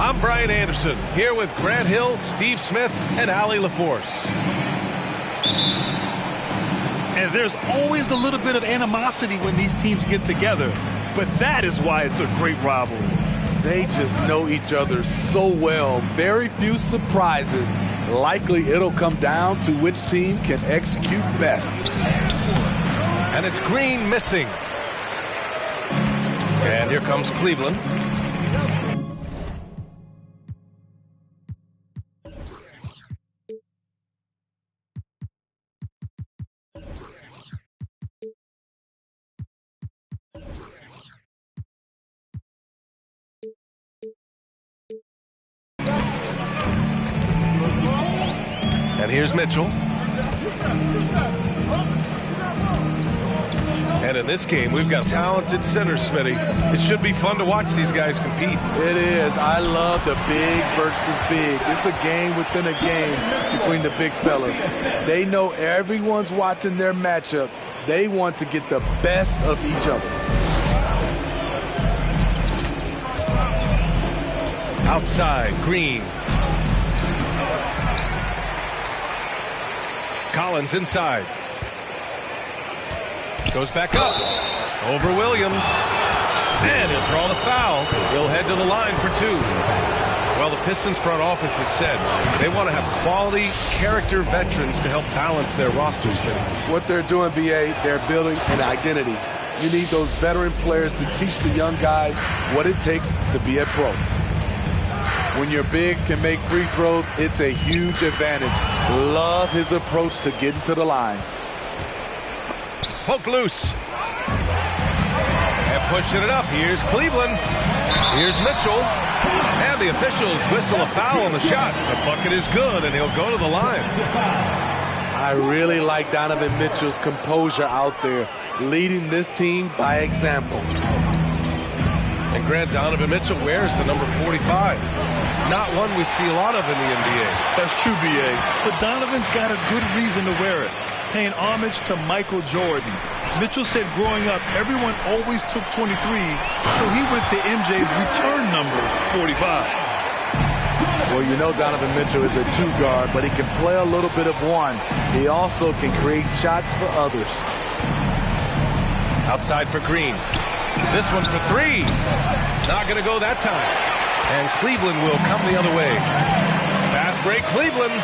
I'm Brian Anderson, here with Grant Hill, Steve Smith, and Allie LaForce. And there's always a little bit of animosity when these teams get together, but that is why it's a great rivalry. They just know each other so well. Very few surprises. Likely it'll come down to which team can execute best. And it's Green missing. And here comes Cleveland. And here's Mitchell. And in this game, we've got talented centers, Smitty. It should be fun to watch these guys compete. It is. I love the bigs versus big. It's a game within a game between the big fellas. They know everyone's watching their matchup. They want to get the best of each other. Outside, Green. Collins inside. Goes back up. Over Williams. And he'll draw the foul. He'll head to the line for two. Well, the Pistons front office has said they want to have quality character veterans to help balance their rosters. What they're doing, B.A., they're building an identity. You need those veteran players to teach the young guys what it takes to be a pro. When your bigs can make free throws, it's a huge advantage. Love his approach to getting to the line. Poke loose. And pushing it up. Here's Cleveland. Here's Mitchell. And the officials whistle a foul on the shot. The bucket is good, and he'll go to the line. I really like Donovan Mitchell's composure out there, leading this team by example. And Grant, Donovan Mitchell wears the number 45. Not one we see a lot of in the NBA. That's true, B.A. But Donovan's got a good reason to wear it, paying homage to Michael Jordan. Mitchell said growing up, everyone always took 23, so he went to MJ's return number, 45. Well, you know Donovan Mitchell is a two-guard, but he can play a little bit of one. He also can create shots for others. Outside for Green. This one for three. Not going to go that time. And Cleveland will come the other way. Fast break, Cleveland.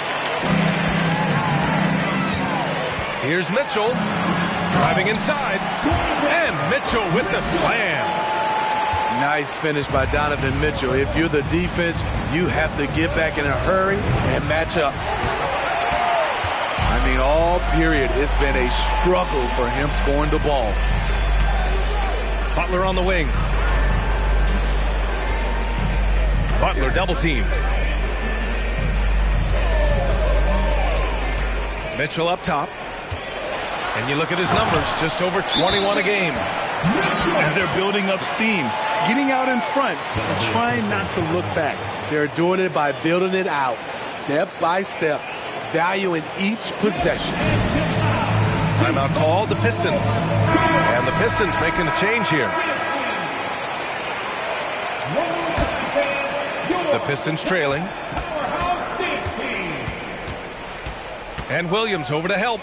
Here's Mitchell. Driving inside. And Mitchell with the slam. Nice finish by Donovan Mitchell. If you're the defense, you have to get back in a hurry and match up. I mean, all period, it's been a struggle for him scoring the ball. Butler on the wing. Butler double team. Mitchell up top. And you look at his numbers, just over 21 a game. And they're building up steam, getting out in front and trying not to look back. They're doing it by building it out, step by step, valuing each possession. Timeout called, the Pistons. And the Pistons making a change here. The Pistons trailing. And Williams over to help.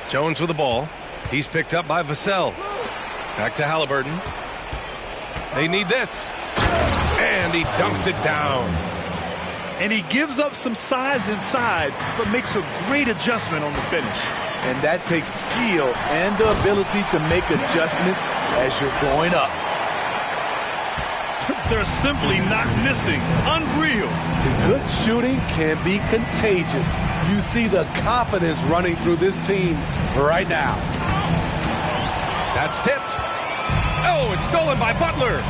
Jones with the ball. He's picked up by Vassell. Back to Halliburton. They need this. And he dunks it down. And he gives up some size inside, but makes a great adjustment on the finish. And that takes skill and the ability to make adjustments as you're going up. They're simply not missing. Unreal. Good shooting can be contagious. You see the confidence running through this team right now. That's tipped. Oh, it's stolen by Butler.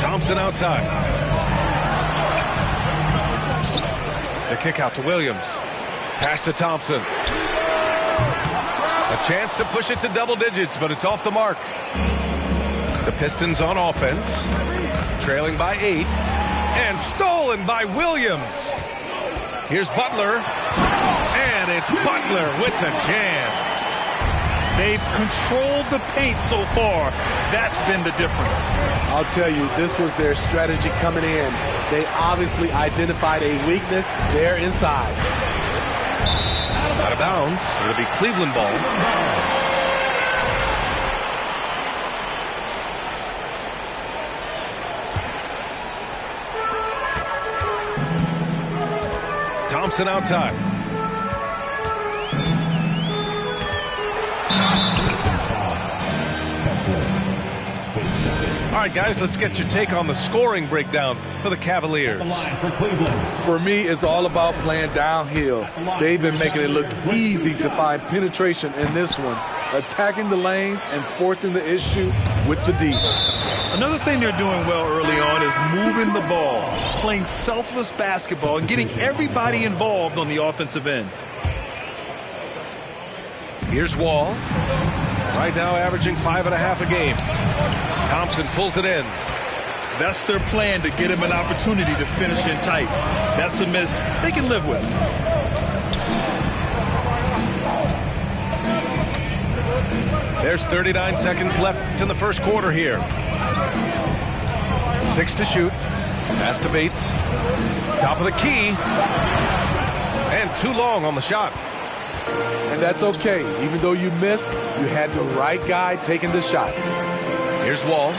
Thompson outside. The kick out to Williams. Pass to Thompson. A chance to push it to double digits, but it's off the mark. The Pistons on offense. Trailing by 8. And stolen by Williams. Here's Butler. And it's Butler with the jam. They've controlled the paint so far. That's been the difference. I'll tell you, this was their strategy coming in. They obviously identified a weakness there inside. Out of bounds. It'll be Cleveland ball. Thompson outside. All right, guys, let's get your take on the scoring breakdown for the Cavaliers. For me, it's all about playing downhill. They've been making it look easy to find penetration in this one, attacking the lanes and forcing the issue with the D. Another thing they're doing well early on is moving the ball, playing selfless basketball, and getting everybody involved on the offensive end. Here's Wall. Right now averaging 5.5 a game. Thompson pulls it in. That's their plan, to get him an opportunity to finish in tight. That's a miss they can live with. There's 39 seconds left in the first quarter here. 6 to shoot. Pass to Bates. Top of the key. And too long on the shot. And that's okay. Even though you miss, you had the right guy taking the shot. Here's Wall.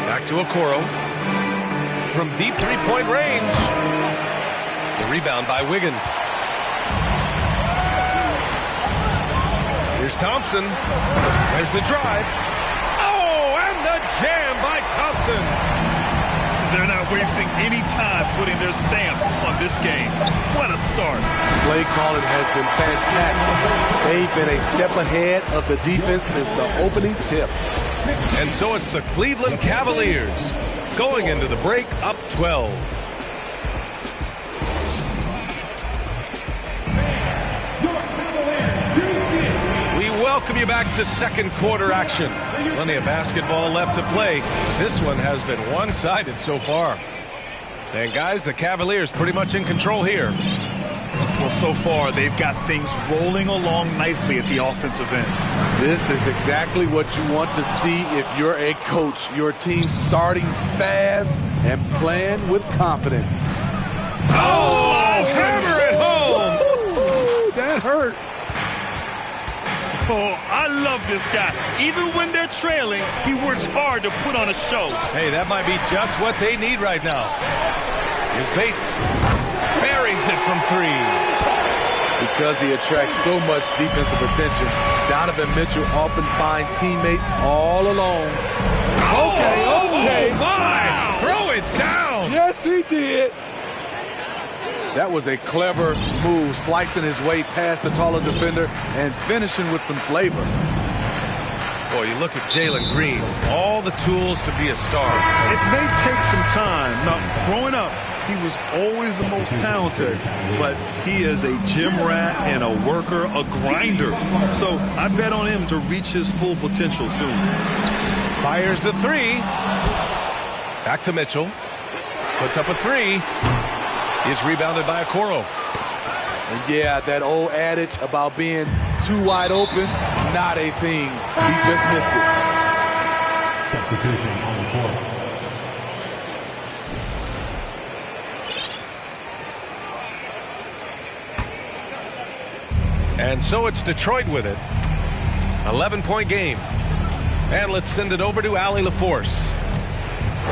Back to Okoro. From deep three-point range. The rebound by Wiggins. Here's Thompson. There's the drive. Oh, and the jam by Thompson. They're not wasting any time putting their stamp on this game. What a start. Play calling has been fantastic. They've been a step ahead of the defense since the opening tip. And so it's the Cleveland Cavaliers going into the break up 12. We welcome you back to second quarter action. Plenty of basketball left to play. This one has been one-sided so far. And guys, the Cavaliers pretty much in control here. Well, so far, they've got things rolling along nicely at the offensive end. This is exactly what you want to see if you're a coach. Your team starting fast and playing with confidence. Oh, hammer it home! Ooh, that hurt. Oh, I love this guy. Even when they're trailing, he works hard to put on a show. Hey, that might be just what they need right now. Here's Bates. Buries it from three. Because he attracts so much defensive attention, Donovan Mitchell often finds teammates all alone. Okay. Oh, my! Wow. Throw it down! Yes, he did. That was a clever move, slicing his way past the taller defender and finishing with some flavor. Boy, you look at Jalen Green, all the tools to be a star. It may take some time. Now, growing up, he was always the most talented, but he is a gym rat and a worker, a grinder. So I bet on him to reach his full potential soon. Fires the three. Back to Mitchell. Puts up a three. He's rebounded by Okoro. And yeah, that old adage about being too wide open, not a thing. He just missed it. Substitution on the court. And so it's Detroit with it. 11-point game. And let's send it over to Allie LaForce.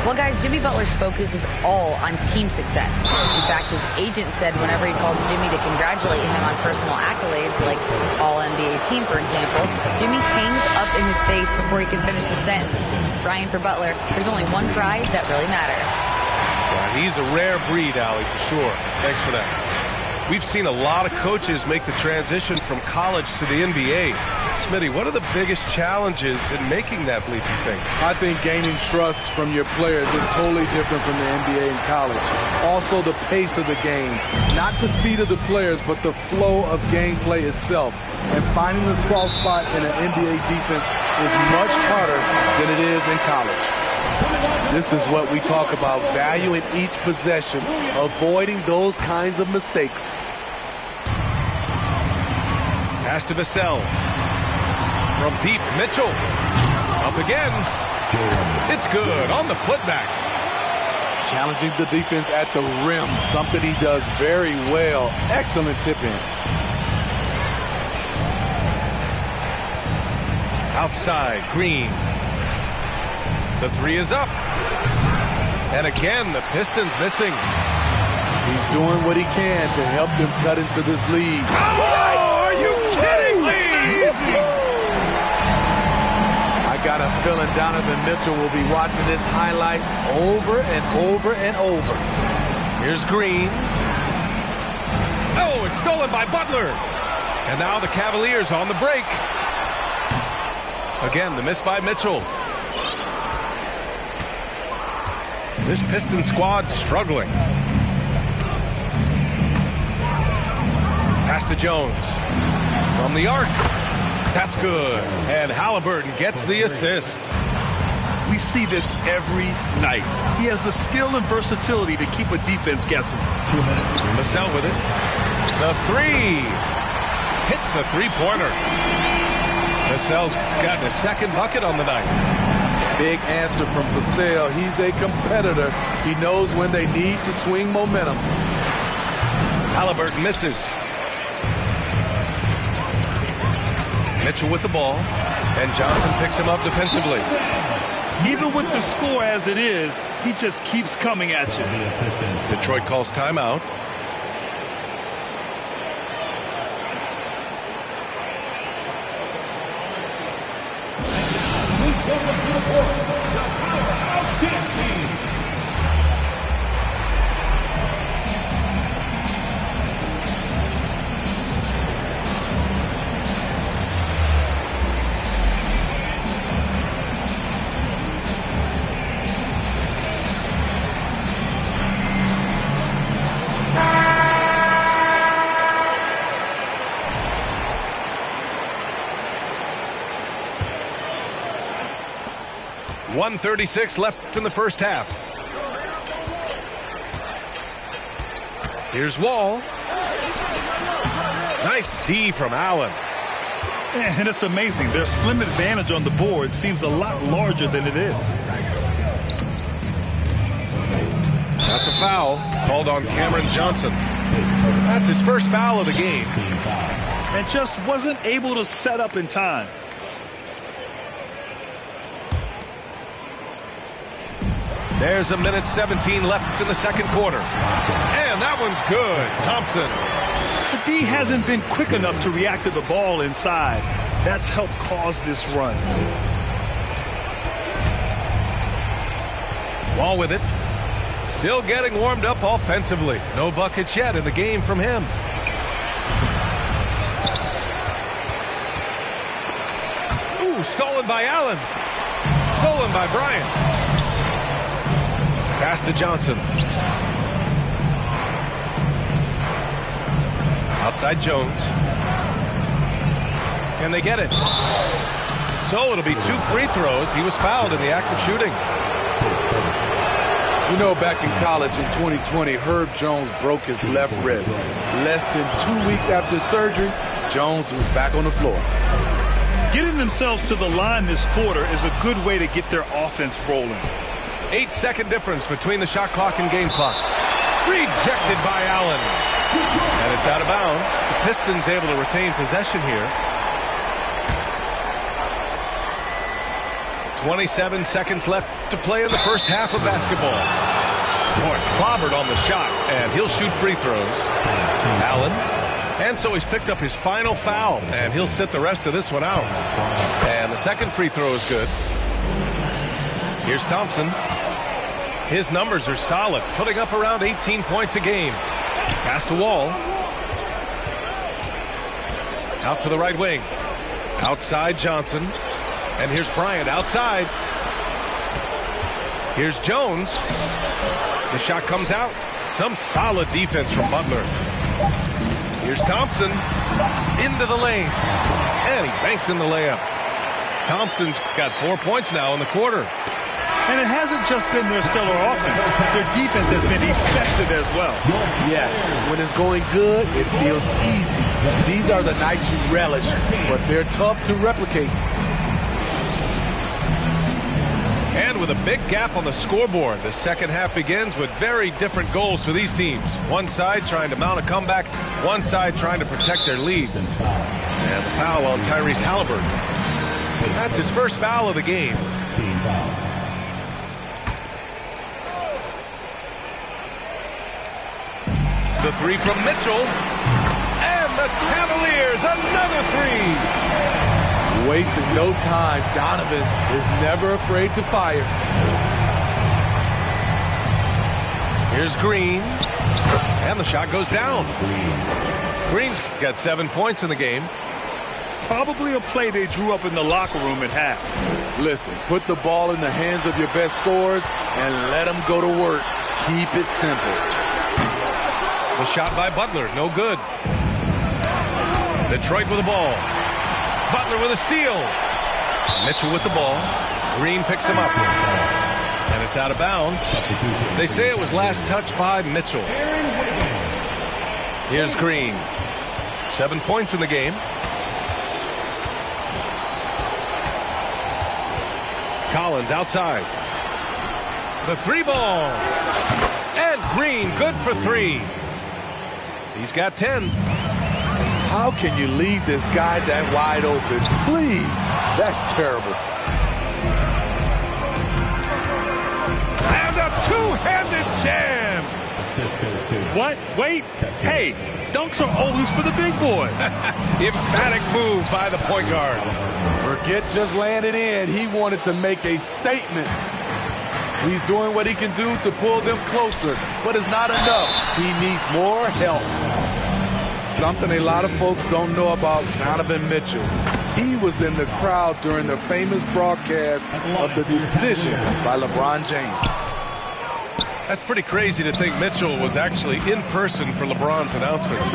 Well, guys, Jimmy Butler's focus is all on team success. In fact, his agent said whenever he calls Jimmy to congratulate him on personal accolades, like All-NBA team, for example, Jimmy hangs up in his face before he can finish the sentence. Ryan, for Butler, there's only one prize that really matters. Yeah, he's a rare breed, Allie, for sure. Thanks for that. We've seen a lot of coaches make the transition from college to the NBA. Smitty, what are the biggest challenges in making that leap, you think? I think gaining trust from your players is totally different from the NBA and college. Also, the pace of the game. Not the speed of the players, but the flow of gameplay itself. And finding the soft spot in an NBA defense is much harder than it is in college. This is what we talk about, valuing each possession, avoiding those kinds of mistakes. Pass to Vassell. From deep, Mitchell. Up again. It's good on the putback. Challenging the defense at the rim, something he does very well. Excellent tip in. Outside, Green. The three is up. And again, the Pistons missing. He's doing what he can to help them cut into this lead. Oh, are you kidding me? I got a feeling Donovan Mitchell will be watching this highlight over and over and over. Here's Green. Oh, it's stolen by Butler. And now the Cavaliers on the break. Again, the miss by Mitchell. This Pistons squad struggling. Pass to Jones. From the arc. That's good. And Halliburton gets the assist. We see this every night. He has the skill and versatility to keep a defense guessing. 2 minutes. Vassell with it. The three. Hits the three-pointer. Vassell's got a second bucket on the night. Big answer from Vassell. He's a competitor. He knows when they need to swing momentum. Halliburton misses. Mitchell with the ball, and Johnson picks him up defensively. Even with the score as it is, he just keeps coming at you. Detroit calls timeout. .136 left in the first half. Here's Wall. Nice D from Allen. And it's amazing. Their slim advantage on the board seems a lot larger than it is. That's a foul called on Cameron Johnson. That's his first foul of the game. And just wasn't able to set up in time. There's a minute 17 left in the second quarter. And that one's good. Thompson. The D hasn't been quick enough to react to the ball inside. That's helped cause this run. Wall with it. Still getting warmed up offensively. No buckets yet in the game from him. Ooh, stolen by Allen. Stolen by Bryant. Pass to Johnson. Outside Jones. Can they get it? So it'll be 2 free throws. He was fouled in the act of shooting. You know, back in college in 2020, Herb Jones broke his left wrist. Less than 2 weeks after surgery, Jones was back on the floor. Getting themselves to the line this quarter is a good way to get their offense rolling. 8-second difference between the shot clock and game clock. Rejected by Allen. And it's out of bounds. The Pistons able to retain possession here. 27 seconds left to play in the first half of basketball. Boy, clobbered on the shot, and he'll shoot free throws. Allen. And so he's picked up his final foul, and he'll sit the rest of this one out. And the second free throw is good. Here's Thompson. His numbers are solid, putting up around 18 points a game. Pass to Wall. Out to the right wing. Outside Johnson. And here's Bryant outside. Here's Jones. The shot comes out. Some solid defense from Butler. Here's Thompson. Into the lane. And he banks in the layup. Thompson's got 4 points now in the quarter. And it hasn't just been their stellar offense. Their defense has been effective as well. Yes, when it's going good, it feels easy. These are the nights you relish, but they're tough to replicate. And with a big gap on the scoreboard, the second half begins with very different goals for these teams. One side trying to mount a comeback, one side trying to protect their lead. And the foul on Tyrese Halliburton. That's his first foul of the game. Team foul. The three from Mitchell. And the Cavaliers, another three. Wasting no time, Donovan is never afraid to fire. Here's Green. And the shot goes down. Green's got 7 points in the game. Probably a play they drew up in the locker room at half. Listen, put the ball in the hands of your best scorers and let them go to work. Keep it simple. The shot by Butler, no good. Detroit with the ball. Butler with a steal. Mitchell with the ball. Green picks him up. And it's out of bounds. They say it was last touched by Mitchell. Here's Green. 7 points in the game. Collins outside. The three ball. And Green good for three. He's got 10. How can you leave this guy that wide open? Please. That's terrible. And a two-handed jam. What? Wait. Hey, dunks are always for the big boys. Emphatic move by the point guard. Forget just laying it in. He wanted to make a statement. He's doing what he can do to pull them closer, but it's not enough. He needs more help. Something a lot of folks don't know about Donovan Mitchell. He was in the crowd during the famous broadcast of the decision by LeBron James. That's pretty crazy to think Mitchell was actually in person for LeBron's announcements.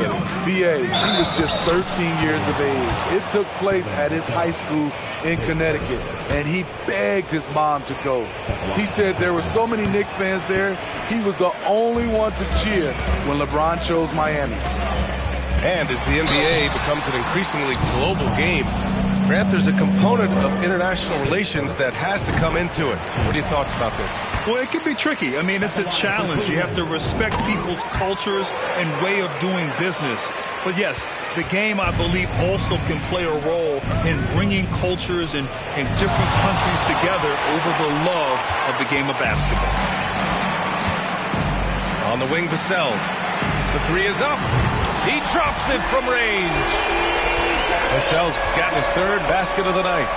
B.A., he was just 13 years of age. It took place at his high school in Connecticut, and he begged his mom to go. He said there were so many Knicks fans there, he was the only one to cheer when LeBron chose Miami. And as the NBA becomes an increasingly global game, Grant, there's a component of international relations that has to come into it. What are your thoughts about this? Well, it can be tricky. I mean, it's a challenge. You have to respect people's cultures and way of doing business. But yes, the game, I believe, also can play a role in bringing cultures in different countries together over the love of the game of basketball. On the wing, Vassell. The three is up. He drops it from range. Vassell's gotten his third basket of the night.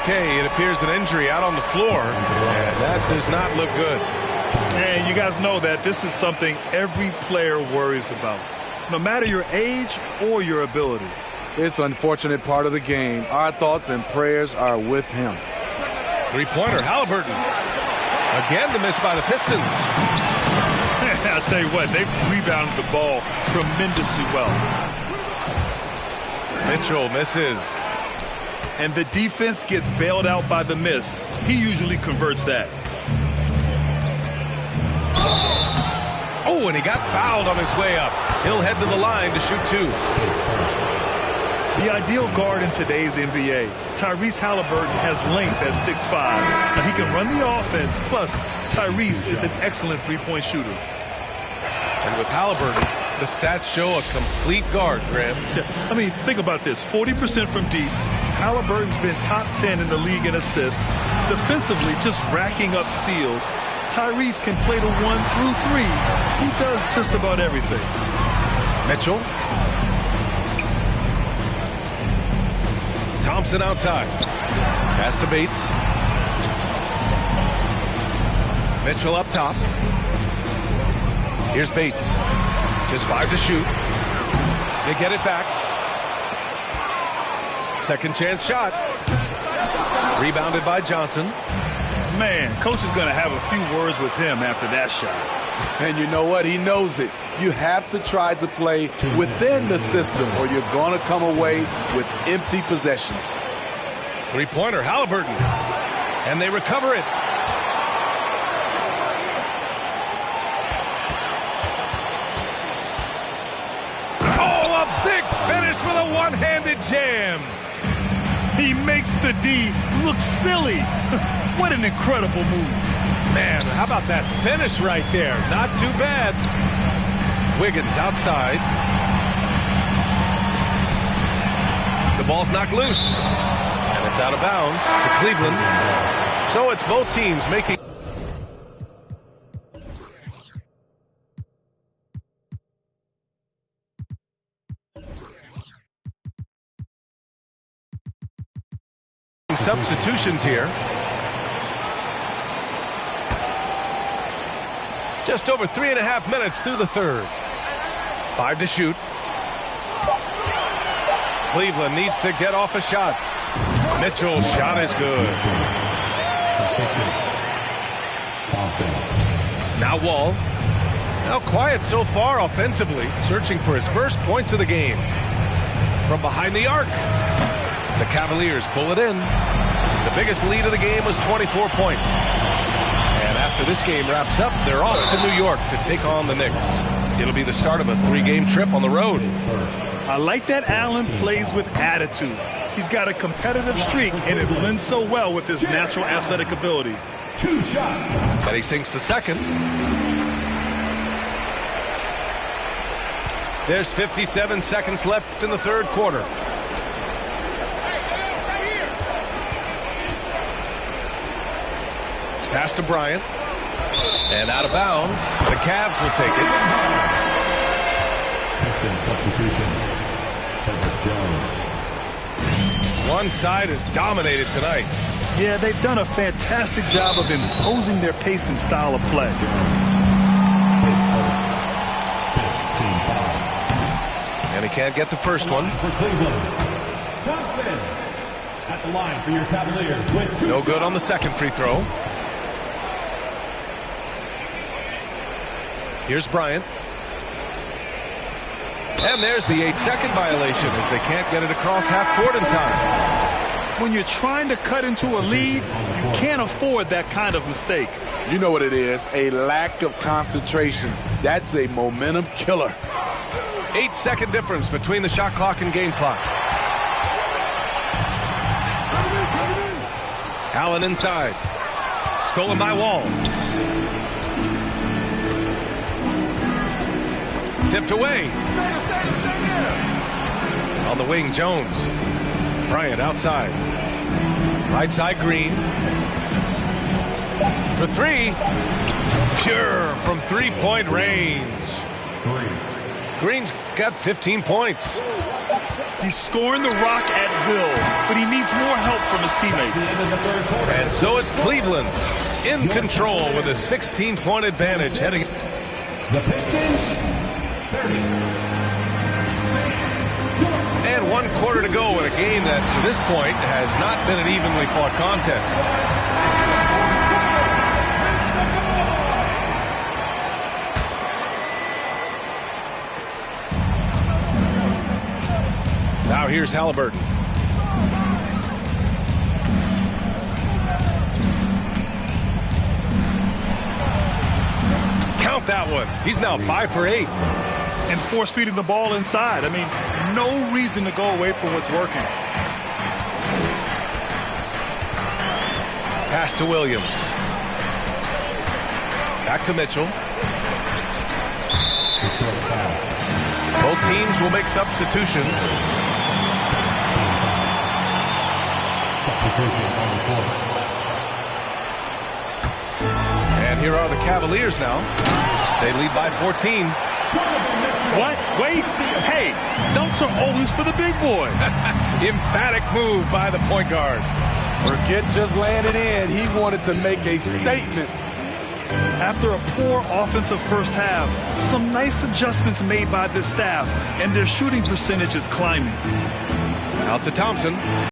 Okay, it appears an injury out on the floor, and that does not look good. And you guys know that this is something every player worries about, no matter your age or your ability. It's an unfortunate part of the game. Our thoughts and prayers are with him. Three-pointer, Halliburton. Again, the miss by the Pistons. I'll tell you what, they've rebounded the ball tremendously well. Mitchell misses. And the defense gets bailed out by the miss. He usually converts that. Oh, and he got fouled on his way up. He'll head to the line to shoot two. The ideal guard in today's NBA, Tyrese Halliburton, has length at 6'5". Now he can run the offense, plus Tyrese is an excellent three-point shooter. And with Halliburton, the stats show a complete guard, Graham. I mean, think about this. 40% from deep. Halliburton's been top 10 in the league in assists. Defensively, just racking up steals. Tyrese can play the 1 through 3. He does just about everything. Mitchell. Thompson outside. Pass to Bates. Mitchell up top. Here's Bates. Just 5 to shoot. They get it back. Second chance shot. Rebounded by Johnson. Man, coach is going to have a few words with him after that shot. And you know what? He knows it. You have to try to play within the system or you're going to come away with empty possessions. Three-pointer, Halliburton. And they recover it. finished with a one-handed jam. He makes the D look silly. What an incredible move. Man, how about that finish right there? Not too bad. Wiggins outside. The ball's knocked loose. And it's out of bounds to Cleveland. So it's both teams making substitutions here. Just over 3.5 minutes through the third. 5 to shoot. Cleveland needs to get off a shot. Mitchell's shot is good. Now Wall. Now quiet so far offensively, searching for his first points of the game. From behind the arc. The Cavaliers pull it in. The biggest lead of the game was 24 points. And after this game wraps up, they're off to New York to take on the Knicks. It'll be the start of a 3-game trip on the road. I like that Allen plays with attitude. He's got a competitive streak, and it blends so well with his natural athletic ability. 2 shots. And he sinks the second. There's 57 seconds left in the third quarter. Pass to Bryant. And out of bounds. The Cavs will take it. Substitution. Herbert Jones. One side is dominated tonight. Yeah, they've done a fantastic job of imposing their pace and style of play. And he can't get the first one. For Cleveland. Thompson at the line for your Cavaliers with 2 No good on the second free throw. Here's Bryant. And there's the 8-second violation as they can't get it across half court in time. When you're trying to cut into a lead, you can't afford that kind of mistake. You know what it is, a lack of concentration. That's a momentum killer. 8-second difference between the shot clock and game clock. Allen inside. Stolen by Wall. Tipped away. On the wing, Jones. Bryant outside. Right side, Green. For 3. Pure from three-point range. Green's got 15 points. He's scoring the rock at will, but he needs more help from his teammates. And so is Cleveland in control with a 16-point advantage heading. The Pistons. 30. And 1 quarter to go in a game that, to this point, has not been an evenly fought contest. Now here's Halliburton. Count that one. He's now 5 for 8. And force feeding the ball inside. I mean, no reason to go away from what's working. Pass to Williams. Back to Mitchell. Both teams will make substitutions. Substitution on the court. And here are the Cavaliers now. They lead by 14. What? Wait. Hey, dunks are always for the big boys. Emphatic move by the point guard. Forget just laying it in. He wanted to make a statement. After a poor offensive first half, some nice adjustments made by this staff, and their shooting percentage is climbing. Out to Thompson.